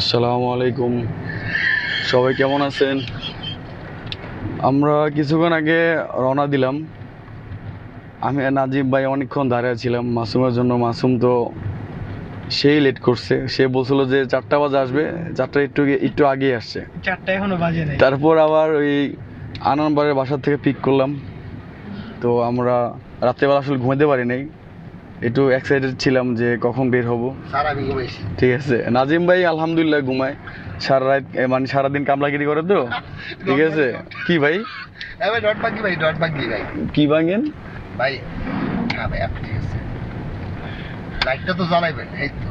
আসসালামু আলাইকুম, সবাই কেমন আছেন? আমরা কিছুক্ষণ আগে রওনা দিলাম। আমি আর নাজিব ভাই অনেকক্ষণ দাঁড়িয়ে ছিলাম মাসুমের জন্য। মাসুম তো সেই লেট করছে, সে বলছিল যে 4টা বাজে আসবে, 4টা একটু আগে আসছে, 4টা এখনো বাজে নাই। তারপর আবার ওই আনন্দবাড়ির বাসার থেকে পিক করলাম। তো আমরা রাত্রেবেলা আসলে ঘুমাতে পারি নাই, একটু এক্সাইটেড ছিলাম যে কখন বের হব। ঠিক আছে, নাজিম ভাই আলহামদুলিল্লাহ ঘুমায় সারা রাত, মানে সারাদিন কামলাগিরি করে তো। ঠিক আছে, কি ভাই কি ভাঙেন ভাই? হ্যাঁ ভাই, আপনি ঠিক আছে, লাইটটা তো জ্বালাইবেন। এই তো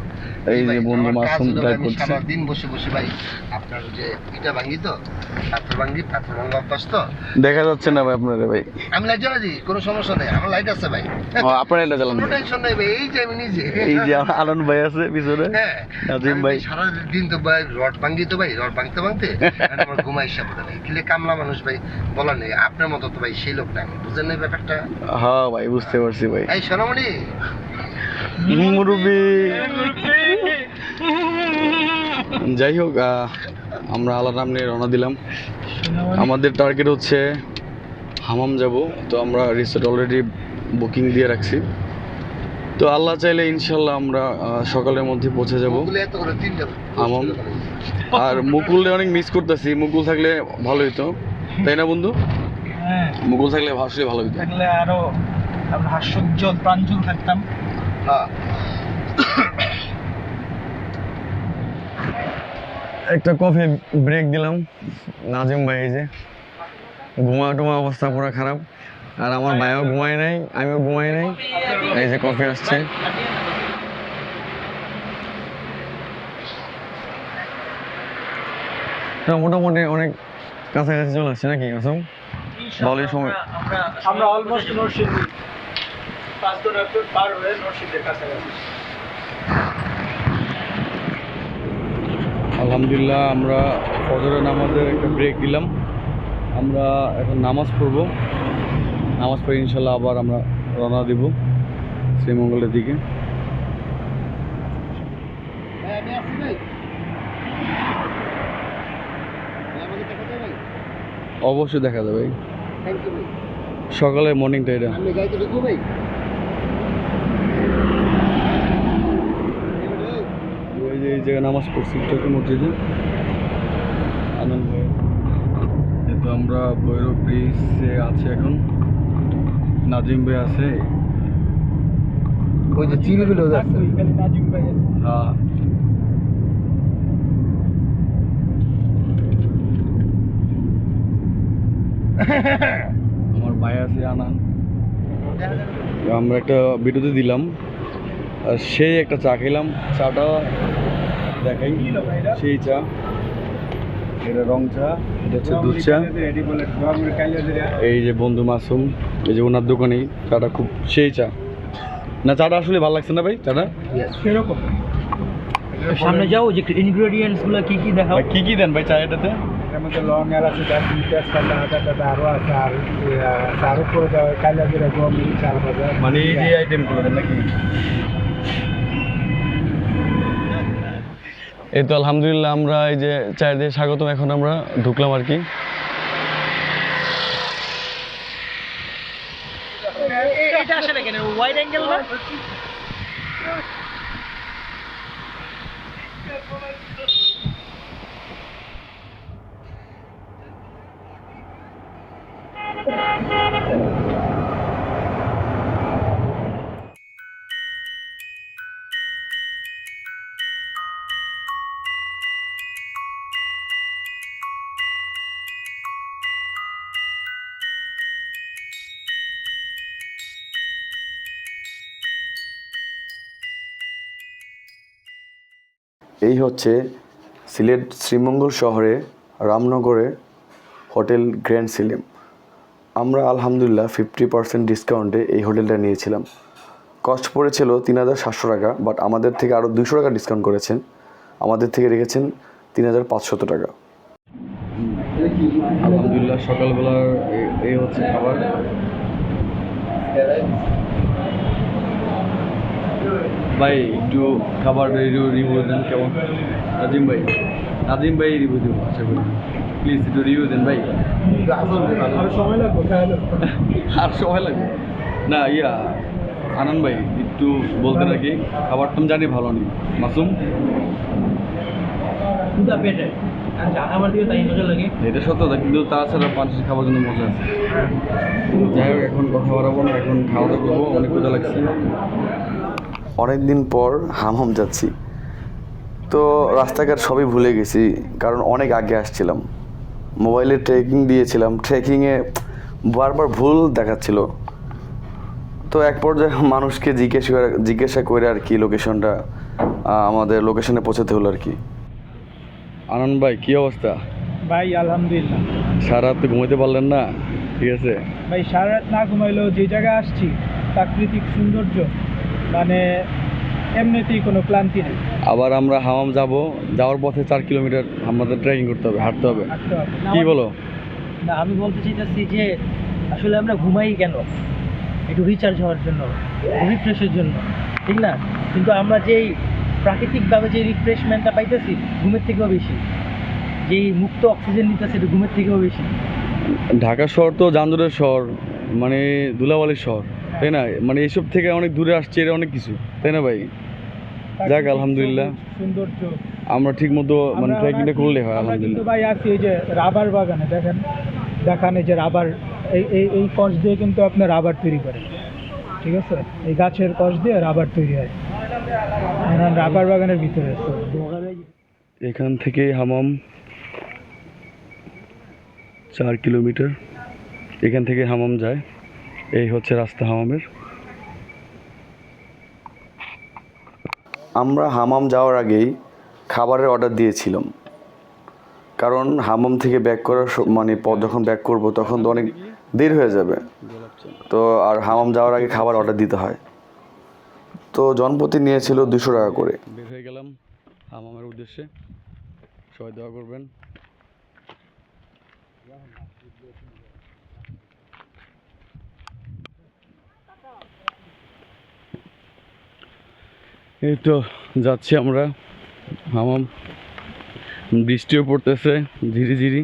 এই যে বন্ধু মাসুম ট্রাই করছে। সারাদিন বসে বসে ভাই আপনার যে ইটা ভাঙি তো, পাথর ভাঙা অভ্যাস তো। দেখা যাচ্ছে না ভাই আপনারে ভাই। আমি লাইট জ্বালাই দিই, কোনো সমস্যা নেই, আমার লাইট আছে ভাই। আপনার এটা চালান, কোনো টেনশন নেই ভাই, এই যে আমি নিজে। এই যে আনন্দ ভাই আছে পিছনে, হ্যাঁ নাজিম ভাই। সারাদিন তো ভাই রড ভাঙি তো ভাই, রড ভাঙতে ভাঙতে আমার ঘুমাই সাপোর্ট নেই। কিলে কামলা মানুষ ভাই, বলার নেই। আপনার মতো তো ভাই সেই লোক নাই, বুঝেন না ব্যাপারটা? হ্যাঁ ভাই, বুঝতে পারছি ভাই। এই সোনামণি মুরব্বি। যাই হোক, আমরা আলাদা নিয়ে রওনা দিলাম। আমাদের টার্গেট হচ্ছে হামাম যাব। তো আমরা রিসোর্ট অলরেডি বুকিং দিয়ে রাখছি। তো আল্লাহ চাইলে ইনশাল্লাহ আমরা সকালের মধ্যে পৌঁছে যাব হামাম। আর মুকুলে অনেক মিস করতেছি, মুকুল থাকলে ভালো হইতো, তাই না বন্ধু? মুকুল থাকলে আসলে ভালো হইতো, থাকলে আরো হাস্যোজ্জ্বল প্রাঞ্জল থাকতাম। একটা কফি ব্রেক দিলাম। নাজিম ভাই এই যে ঘুমা অবস্থা পুরো খারাপ, আর আমার ভাইও ঘুমায় নাই, আমিও ঘুমাই নাই। এই যে কফি আসছে। মোটামুটি অনেক কাছাকাছি চলে আসছে নাকি আসম? বলের সময় আমরা অলমোস্ট নরসিংদী 5-10 মিনিট পার হয়ে নরসিংদীর কাছাকাছি। আলহামদুলিল্লাহ আমরা ফজরের নামাজের একটা ব্রেক দিলাম। আমরা এখন নামাজ পড়বো, নামাজ পড়ে ইনশাল্লাহ আবার আমরা রওনা দিব শ্রীমঙ্গলের দিকে। অবশ্যই দেখা যাবে সকালে মর্নিংটা এটা। ওই যে এই জায়গায় নামাজ পড়ছি চকি মসজিদে আনন্দ ভাই। যেহেতু আমরা ভৈরব ব্রিজে আছি এখন, নাজিম ভাই আছে, ওই যে চিলগুলো যাচ্ছে। হ্যাঁ আমার ভাই আছে আনান। আমরা একটা ভিডিওতে দিলাম, আর সেই একটা চা খেলাম। চাটা দেখাই, সেই চা, এটা রং চা, এটা হচ্ছে দুধ চা। এই যে বন্ধু মাসুম, এই যে ওনার দোকানেই চাটা খুব সেই চা। না চাটা আসলে ভালো লাগছে না ভাই, চাটা সেরকম। সামনে যাও, যে ইনগ্রেডিয়েন্টস গুলো কি কি দেখাও। কি কি দেন ভাই চা এটাতে? এর মধ্যে লং এলাচি, দারচিনি, তেজপাতা, আদা আরও আছে। আর চারও করে দেওয়া হয় কালিয়া জিরা, গোলমরিচ, চার ভাজা, মানে এই যে আইটেমগুলো দেন নাকি? এই তো আলহামদুলিল্লাহ আমরা এই যে চায়ের দিয়ে স্বাগতম, এখন আমরা ঢুকলাম আর কি। এটা আসলে কেন ওয়াইড অ্যাঙ্গেল না? এই হচ্ছে সিলেট শ্রীমঙ্গল শহরে রামনগরে হোটেল গ্র্যান্ড সিলেম। আমরা আলহামদুলিল্লাহ 50% ডিসকাউন্টে এই হোটেলটা নিয়েছিলাম। কস্ট পড়েছিল 3700 টাকা, বাট আমাদের থেকে আরও 200 টাকা ডিসকাউন্ট করেছেন, আমাদের থেকে রেখেছেন 3500 টাকা। আলহামদুলিল্লাহ সকালবেলার এই হচ্ছে খাবার। ভাই একটু খাবার রিভিউ দেন কেমন? নাজিম ভাই রিভিউ দেবো আশা করি, প্লিজ একটু রিভিউ দেন ভাই। আর সময় লাগবে আর সময় লাগবে না। আনন্দ ভাই একটু বলতে নাকি খাবার তো জানি ভালো নেই। মাসুম দুটা পেটে আর চা খাবার দিয়ে তাই মজা লাগে। এটা সত্যতা, কিন্তু তাছাড়া মানুষের খাবার জন্য মজা আছে। যাই হোক, এখন কথা বাড়াবো না, এখন খাওয়া দাওয়া করবো, অনেক মজা লাগছে। অনেক দিন পর হামহাম যাচ্ছি, তো রাস্তাঘাট সবই ভুলে গেছি, কারণ অনেক আগে আসছিলাম। মোবাইলে ট্রেকিং দিয়েছিলাম, ট্রেকিংয়ে বারবার ভুল দেখাচ্ছিল। তো এক পর্যায়ে মানুষকে জিজ্ঞাসা করে আর কি লোকেশনটা, আমাদের লোকেশনে পৌঁছাতে হলো আর কি। আনন্দ ভাই কী অবস্থা? ভাই আলহামদুলিল্লাহ। সারা রাত তো ঘুমাতে পারলেন না? ঠিক আছে ভাই সারা রাত না ঘুমাইলেও যে জায়গায় আসছি প্রাকৃতিক সৌন্দর্য, মানে এমনিতেই কোনো ক্লান্তি নেই। আবার আমরা হামাম যাওয়ার পথে 4 কিলোমিটার আমাদের ট্রেকিং করতে হবে, হাঁটতে হবে। হাঁটতে হবে। কি বলো? না, আমি বলতে চাইতেছি যে আসলে আমরা ঘুমাই কেন? একটু রিচার্জ হওয়ার জন্য, রিফ্রেশের জন্য, ঠিক না? কিন্তু আমরা যেই প্রাকৃতিকভাবে যে রিফ্রেশমেন্টটা পাইতেছি ঘুমের থেকেও বেশি, যেই মুক্ত অক্সিজেন নিতেছি এটা ঘুমের থেকেও বেশি। ঢাকা শহর তো যানজটের শহর, মানে ধুলাবালির শহর, তাই না? মানে এইসব থেকে অনেক দূরে আসছে, এটা অনেক কিছু, তাই না ভাই? যাক আলহামদুলিল্লাহ, সৌন্দর্য আমরা ঠিক মতো মানে ট্রেকিংটা করলে হয় আমরা কিন্তু আলহামদুলিল্লাহ। ভাই আছি এই যে রাবার বাগানে, দেখান এই যে রাবার, এই কষ দিয়ে কিন্তু আপনার রাবার তৈরি করে, ঠিক আছে? এই গাছের কষ দিয়ে রাবার তৈরি হয়। এখন রাবার বাগানের ভিতরে আছে। এখান থেকে হামাম 4 কিলোমিটার, এখান থেকে হামাম যায়। এই হচ্ছে রাস্তা হামামের। আমরা হামাম যাওয়ার আগেই খাবারের অর্ডার দিয়েছিলাম, কারণ হামাম থেকে ব্যাক করার মানে যখন ব্যাক করব তখন তো অনেক দেরি হয়ে যাবে, তো আর হামাম যাওয়ার আগে খাবার অর্ডার দিতে হয়। তো জনপ্রতি নিয়েছিল 200 টাকা করে। বের হয়ে গেলাম হামামের উদ্দেশ্যে, সবাই দোয়া করবেন। এই তো যাচ্ছি আমরা হামাম, বৃষ্টিও পড়তেছে ঝিরি ঝিরি।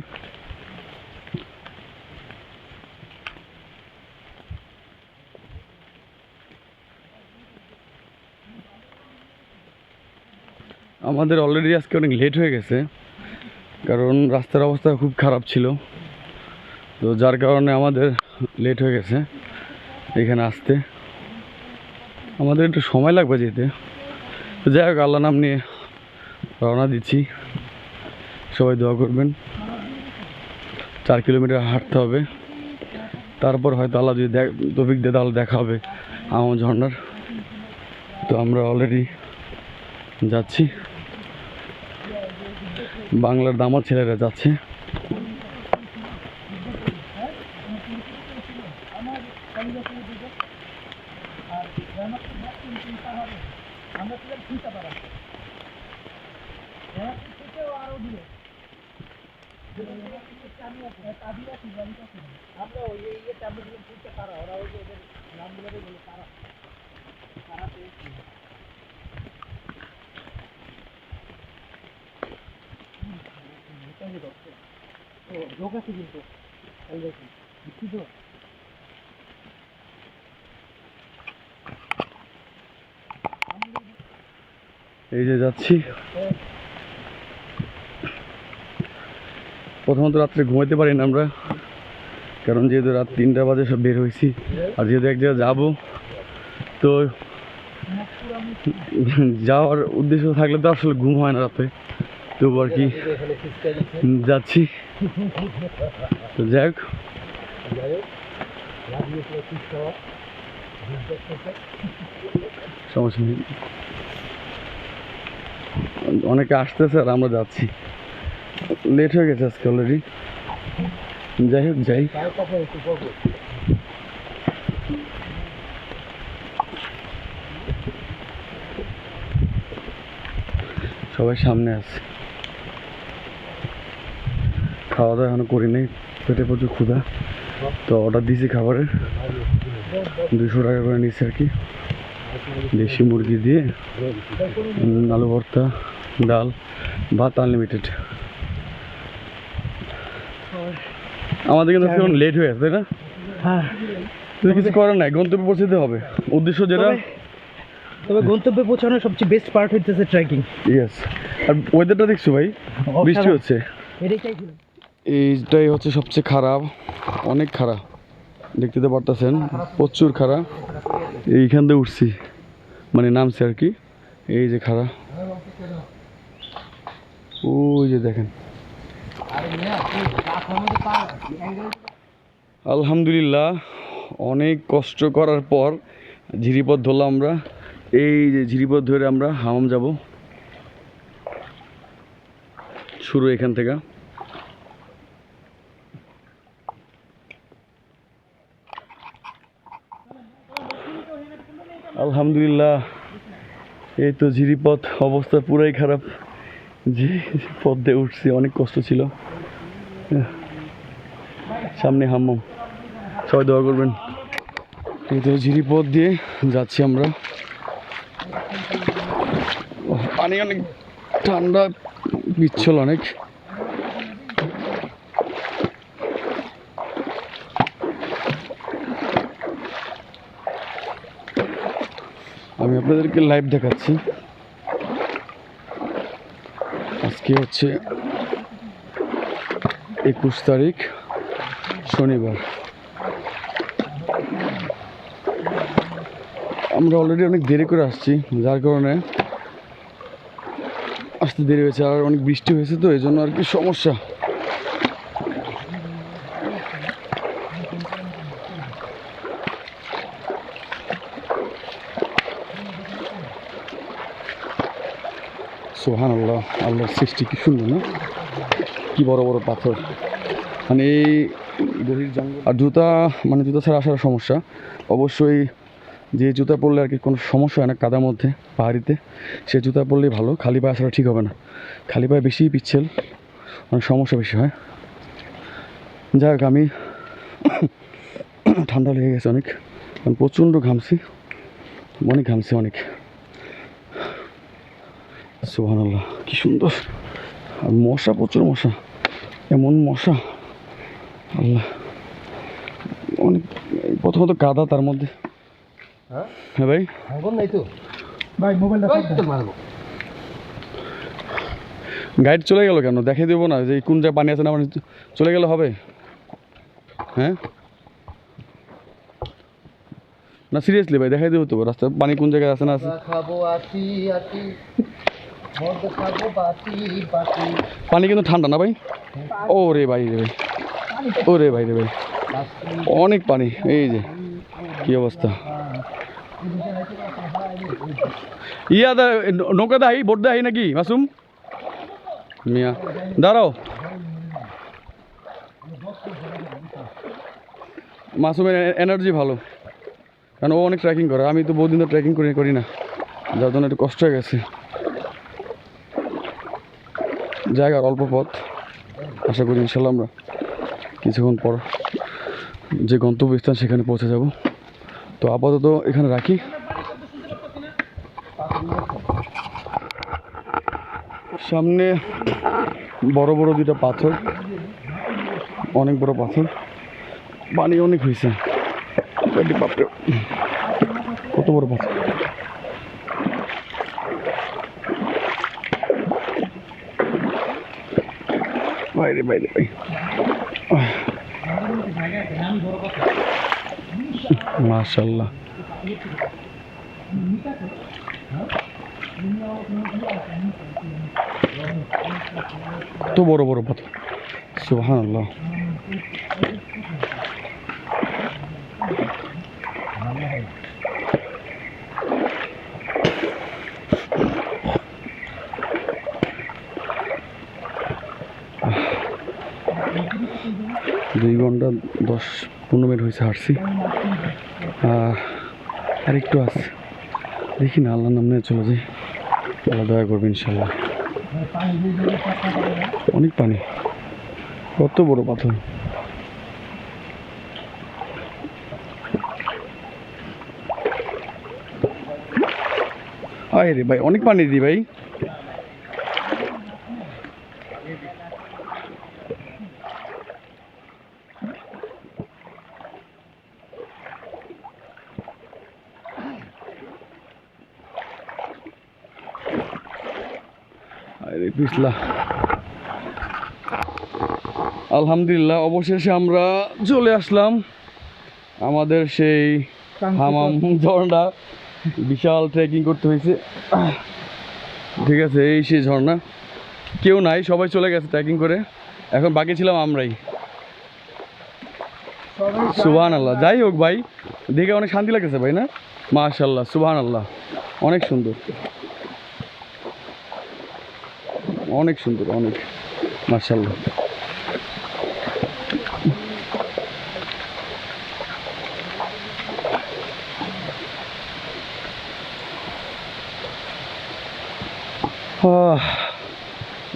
আমাদের অলরেডি আজকে অনেক লেট হয়ে গেছে, কারণ রাস্তার অবস্থা খুব খারাপ ছিল, তো যার কারণে আমাদের লেট হয়ে গেছে এখানে আসতে। আমাদের একটু সময় লাগবে যেতে। তো যাই হোক, আল্লাহ নাম নিয়ে রওনা দিচ্ছি, সবাই দোয়া করবেন। 4 কিলোমিটার হাঁটতে হবে, তারপর হয়তো আল্লাহ যদি তৌফিক দেয় তাহলে দেখা হবে আমার ঝর্ণার। তো আমরা অলরেডি যাচ্ছি, বাংলার দামার ছেলেরা যাচ্ছে। এই যে যাচ্ছি। প্রথমত রাত্রে ঘুমাইতে পারি না আমরা, কারণ যেহেতু রাত 3টা বাজে সব বের হয়েছি, আর যেহেতু এক জায়গায় যাবো, তো যাওয়ার উদ্দেশ্য থাকলে তো আসলে ঘুম হয় না রাতে, তবু আর কি যাচ্ছি। তো যাই হোক, সমস্যা নেই, অনেকে আসতেছে আর আমরা যাচ্ছি, লেট হয়ে গেছে আজকে অলরেডি। যাই হোক, যাই। সবাই সামনে আছে, খাওয়া দাওয়া এখনো করি নাই, পেটে প্রচুর ক্ষুধা, তো অর্ডার দিয়েছি খাবারের, 200 টাকা করে নিচ্ছে আর কি। দেশি মুরগি দিয়ে আলু ভর্তা, ডাল, ভাত আনলিমিটেড। আমাদের কিন্তু এখন লেট হয়ে আছে, তাই না? হ্যাঁ, কিন্তু কিছু করার নাই, গন্তব্যে পৌঁছতে হবে। উদ্দেশ্য যেটা, তবে গন্তব্যে পৌঁছানোর সবচেয়ে বেস্ট পার্ট হইতেছে ট্রেকিং। ইয়েস। আর ওয়েদারটা দেখছো ভাই, বৃষ্টি হচ্ছে। এটাই চাইছিলাম। এইটাই হচ্ছে সবচেয়ে খারাপ, অনেক খারাপ, দেখতে তো পারতেছেন, প্রচুর খারাপ। এইখান দিয়ে উঠছি, মানে নামছে আর কি। এই যে খারাপ, ওই যে দেখেন। আলহামদুলিল্লাহ, অনেক কষ্ট করার পর ঝিরিপথ ধরলাম আমরা। এই যে ঝিরিপথ ধরে আমরা হামাম যাব, শুরু এখান থেকে। আলহামদুলিল্লাহ, এই তো ঝিরিপথ, অবস্থা পুরাই খারাপ। যে পথ দিয়ে উঠছি, অনেক কষ্ট ছিল। সামনে হাম্মাম, সবাই দোয়া করবেন। এই তো ঝিরিপথ দিয়ে যাচ্ছি আমরা। পানি অনেক ঠান্ডা, পিচ্ছল অনেক। আমি আপনাদেরকে লাইভ দেখাচ্ছি। আজকে হচ্ছে 21 তারিখ, শনিবার। আমরা অলরেডি অনেক দেরি করে আসছি, যার কারণে আসতে দেরি হয়েছে। আর অনেক বৃষ্টি হয়েছে, তো এই জন্য আর কি সমস্যা। সুবহানাল্লাহ, আল্লাহর সৃষ্টি কি সুন্দর না, কি বড় বড় পাথর। মানে এই গভীর জঙ্গল। আর জুতা, মানে জুতা ছাড়া আসার সমস্যা। অবশ্যই যে জুতা পরলে আর কি কোনো সমস্যা হয় না কাদার মধ্যে, পাহাড়িতে, সে জুতা পরলেই ভালো। খালি পায়ে আসাটা ঠিক হবে না, খালি পায়ে বেশি পিচ্ছিল, অনেক সমস্যা বেশি হয়। যাই হোক, আমি ঠান্ডা লেগে গেছে অনেক, কারণ প্রচণ্ড ঘামছি, অনেক ঘামছি অনেক। সুবহানাল্লাহ, কি সুন্দর। আর মশা, প্রচুর মশা, এমন মশা, আল্লাহ। অনেক, প্রথমত কাদা, তার মধ্যে। হ্যাঁ ভাই, নাই তো ভাই, মোবাইলটা মারবো। গাইড চলে গেল কেন? দেখাই দেবো না যে কোন জায়গায় পানি আছে না, মানে চলে গেলে হবে? হ্যাঁ না, সিরিয়াসলি ভাই, দেখাই দেবো তো রাস্তা পানি কোন জায়গায় আছে না আছে। পানি কিন্তু ঠান্ডা না ভাই? ও রে ভাই রে ভাই, ও রে ভাই রে ভাই, অনেক পানি। এই যে কি অবস্থা। ইয়া নৌকা দাহি, বোট দাহি নাকি মাসুম মিয়া? দাঁড়াও, মাসুমের এনার্জি ভালো, কারণ ও অনেক ট্রেকিং করে। আমি তো বহুদিন তো ট্রেকিং করি না, যার জন্য একটু কষ্ট হয়ে গেছে। জায়গার অল্প পথ, আশা করি ইনশাল্লাহ আমরা কিছুক্ষণ পর যে গন্তব্যস্থান সেখানে পৌঁছে যাব। তো আপাতত এখানে রাখি। সামনে বড় বড় দুইটা পাথর, অনেক বড় পাথর, পানি অনেক হয়েছে। কত বড় পাথর! বাইরে বাইরে ভাই, মাশাআল্লাহ। তো বড় বড় পাথর, সুবহানাল্লাহ। 2 ঘন্টা 10-15 মিনিট হয়েছে হাঁটছি, আর একটু আছে, দেখি না, আল্লাহর নাম নিয়ে চলে যাই। আল্লাহ দয়া করবে ইনশাল্লাহ। অনেক পানি, কত বড় পাথর! আয় রে ভাই, অনেক পানি দি ভাই। আরে পিছলা। আলহামদুলিল্লাহ, অবশেষে আমরা চলে আসলাম আমাদের সেই হামাম ঝর্ণা। বিশাল ট্রেকিং করতে হয়েছে। ঠিক আছে, এই সেই ঝর্ণা, কেউ নাই, সবাই চলে গেছে ট্রেকিং করে, এখন বাকি ছিলাম আমরাই। সুবহানাল্লাহ। যাই হোক ভাই, দেখে অনেক শান্তি লাগতেছে ভাই, না? মাশাআল্লাহ, সুবহানাল্লাহ, অনেক সুন্দর, অনেক সুন্দর, অনেক মাশাআল্লাহ।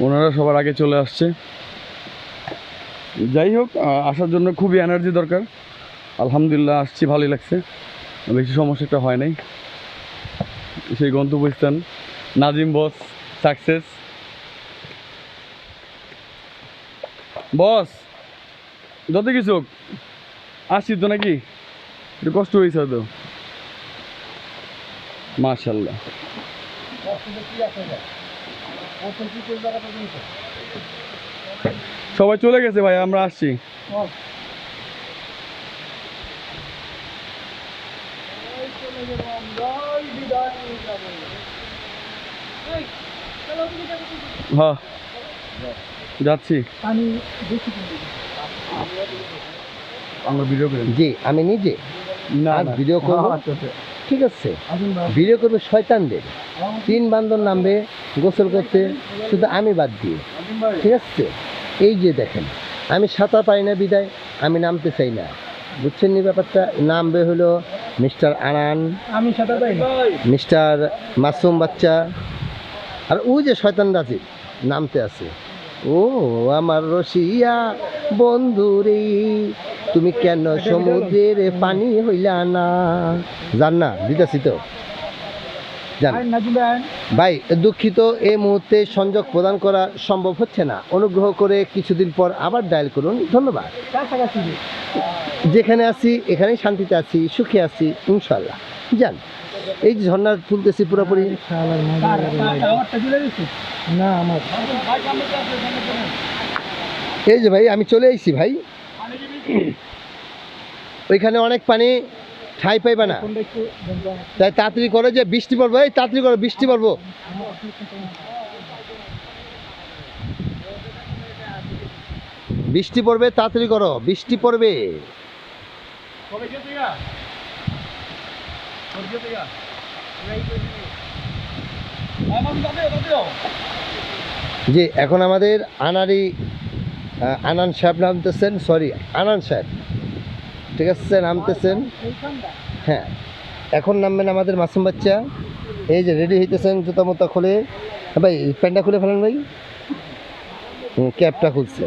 ওনারা সবার আগে চলে আসছে। যাই হোক, আসার জন্য খুবই এনার্জি দরকার। আলহামদুলিল্লাহ আসছি, ভালোই লাগছে, বেশি সমস্যাটা হয় নাই। সেই গন্তব্যস্থান নাজিম বস সাকসেস। বস যত কিছু হোক, আসছি তো নাকি, একটু কষ্ট হয়েছে হয়তো। মাশাআল্লাহ। সবাই চলে গেছে ভাই, আমরা আসছি। হ্যাঁ যাচ্ছি, আমরা ভিডিও করি। জি আমি নিজে না আজ ভিডিও করব। ঠিক আছে, ভিডিও করবে শয়তানদের। 3 বান্দর নামবে গোসল করতে, শুধু আমি বাদ দিয়ে। ঠিক আছে, এই যে দেখেন, আমি সাঁতার পারি না বিদায় আমি নামতে চাই না, বুঝছেন নি ব্যাপারটা। নামবে হলো মিস্টার আনান, আমি সাঁতার পারি না, মিস্টার মাসুম বাচ্চা, আর ওই যে শয়তান রাজিব নামতে আছে। ও আমার রসিয়া বন্ধুরে, তুমি কেন সমুদ্রের পানি হইলা না। জান না, দিতেছি তো, জান ভাই। দুঃখিত, এই মুহূর্তে সংযোগ প্রদান করা সম্ভব হচ্ছে না, অনুগ্রহ করে কিছুদিন পর আবার ডায়াল করুন। ধন্যবাদ। যেখানে আছি এখানেই শান্তিতে আছি, সুখে আছি ইনশাল্লাহ। যান, এই যে ঝর্ণা তুলতেছি পুরোপুরি। না আমার এই যে ভাই আমি চলে এসেছি ভাই, ওইখানে অনেক পানি, ঠাই পাইবা না, তাই তাড়াতাড়ি করো, যে বৃষ্টি পড়বো, এই তাড়াতাড়ি করো, বৃষ্টি পড়বো। বৃষ্টি পড়বে, তাড়াতাড়ি করো, বৃষ্টি পড়বে। জি এখন আমাদের আনান সাহেব নামতেছেন, সরি আনান সাহেব, ঠিক আছে নামতেছেন। হ্যাঁ, এখন নামবেন আমাদের মাসুম বাচ্চা। এই যে রেডি হইতেছেন, জুতা মোতা খুলে। ভাই প্যান্টটা খুলে ফেলেন ভাই, ক্যাপটা খুলছে।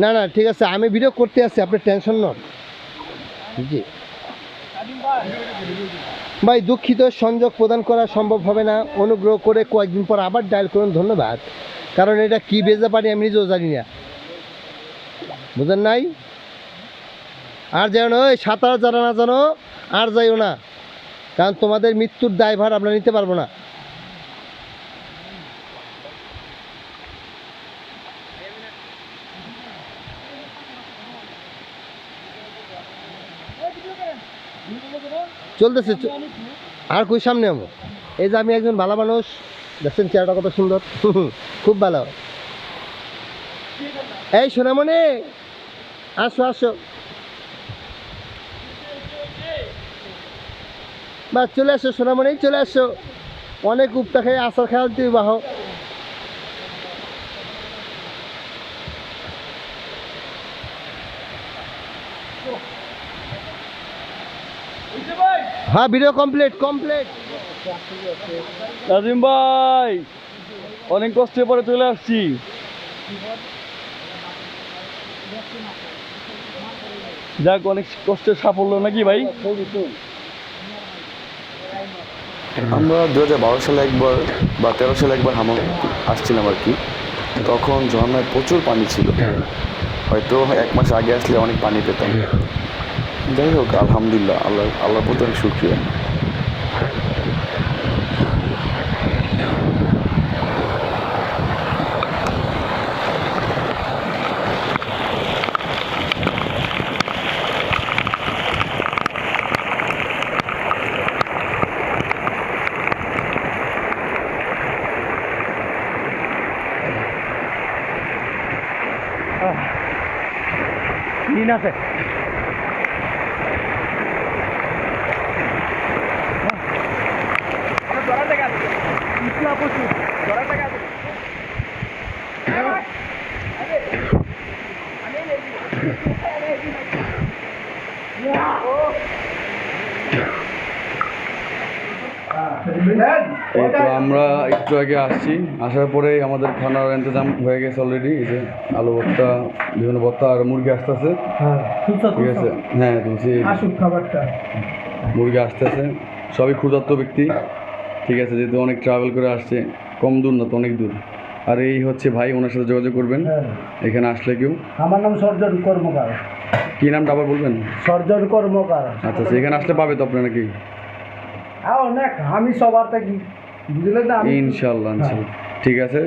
না না ঠিক আছে, আমি ভিডিও করতে আসছি, আপনি টেনশন নন। জি ভাই, দুঃখিত, সংযোগ প্রদান করা সম্ভব হবে না, অনুগ্রহ করে কয়েকদিন পর আবার ডায়াল করুন। ধন্যবাদ। কারণ এটা কি বেজা পানি আমি নিজেও জানি না, বুঝেন নাই। আর যাও না, ওই সাঁতার জানা না জানো আর যাইও না, কারণ তোমাদের মৃত্যুর দায়ভার আমরা নিতে পারবো না। চলতেছে আর কই সামনে আমার। এই যে আমি একজন ভালো মানুষ, দেখছেন চেহারাটা কত সুন্দর, খুব ভালো। এই সোনামণি আসো আসো, বা চলে আসো সোনামণি, চলে আসো। অনেক উপটা খেয়ে আসার খেয়াল তুই বাহ। হ্যাঁ ভিডিও কমপ্লিট কমপ্লিট। নাজিম ভাই অনেক কষ্টের পরে চলে আসছি। যাক, অনেক কষ্টের সাফল্য নাকি ভাই? আমরা 2012 সালে একবার বা 13 সালে একবার হামাম আসছিলাম আর কি। তখন ঝর্ণায় প্রচুর পানি ছিল, হয়তো 1 মাস আগে আসলে অনেক পানি পেতাম। যাই হোক, আলহামদুলিল্লাহ, আল্লাহর প্রতি অনেক শুকরিয়া। দিন আছে এই তো আমরা একটু আগে আসছি, আসার পরেই আমাদের খানার ইন্তজাম হয়ে গেছে অলরেডি। এই যে আলু ভর্তা, বিভিন্ন ভর্তা আর মুরগি আসতেছে। ঠিক আছে, হ্যাঁ তুলছি, খাবারটা মুরগি আসতেছে। সবই ক্ষুধার্ত ব্যক্তি, ঠিক আছে, যেহেতু অনেক ট্রাভেল করে আসছে, কম দূর না তো, অনেক দূর। আর এই হচ্ছে ভাই, ওনার সাথে যোগাযোগ করবেন এখানে আসলে কেউ। আমার নাম সর্জন কর্মকার। কি নামটা আবার বলবেন? সর্জন কর্মকার। আচ্ছা, এখানে আসলে পাবে তো আপনারা নাকি? অনেক আমি সবার থেকে বুঝলেন না, ইনশাল্লাহ ইনশাল্লাহ। ঠিক আছে,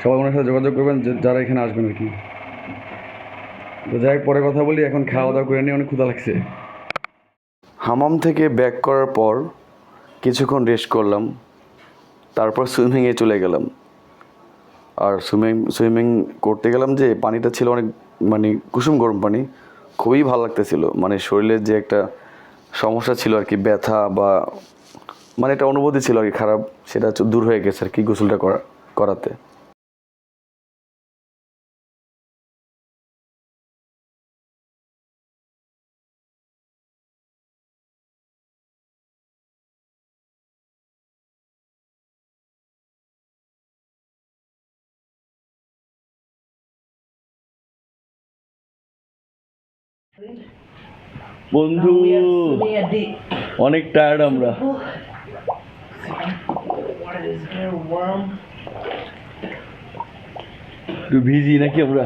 সবাই ওনার সাথে যোগাযোগ করবেন যারা এখানে আসবেন আর কি। তো যাই হোক, পরে কথা বলি, এখন খাওয়া দাওয়া করে নিয়ে অনেক ক্ষুধা লাগছে। হামাম থেকে ব্যাক করার পর কিছুক্ষণ রেস্ট করলাম, তারপর সুইমিংয়ে চলে গেলাম। আর সুইমিং করতে গেলাম, যে পানিটা ছিল অনেক মানে কুসুম গরম পানি, খুবই ভালো লাগতেছিল। মানে শরীরের যে একটা সমস্যা ছিল আর কি, ব্যথা বা মানে একটা অনুভূতি ছিল আর কি খারাপ, সেটা দূর হয়ে গেছে আর কি গোসলটা করাতে। বন্ধু, অনেক টায়ার্ড আমরা। একটু ভিজি নাকি আমরা?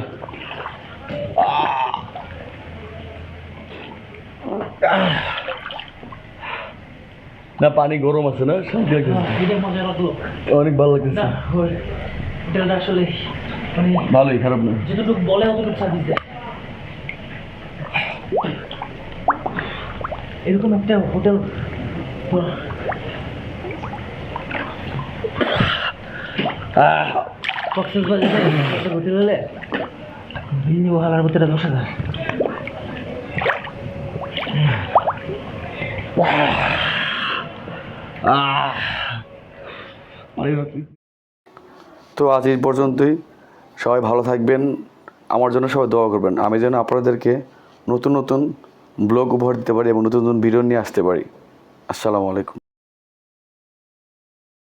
না, পানি গরম আছে না, শান্তি লাগতেছে, অনেক ভালো লাগতেছে। হোটেলটা আসলে মানে ভালোই, খারাপ না। যতটুকু বলে অতটুকু সার্ভিস দেয়। এরকম একটা হোটেল কক্সবাজারে হোটেল হলে বিল্ডিং হালার ভিতরে 10,000। তো আজ এই পর্যন্তই, সবাই ভালো থাকবেন, আমার জন্য সবাই দোয়া করবেন, আমি যেন আপনাদেরকে নতুন নতুন ব্লগ উপহার দিতে পারি এবং নতুন নতুন ভিডিও নিয়ে আসতে পারি। আসসালামু আলাইকুম।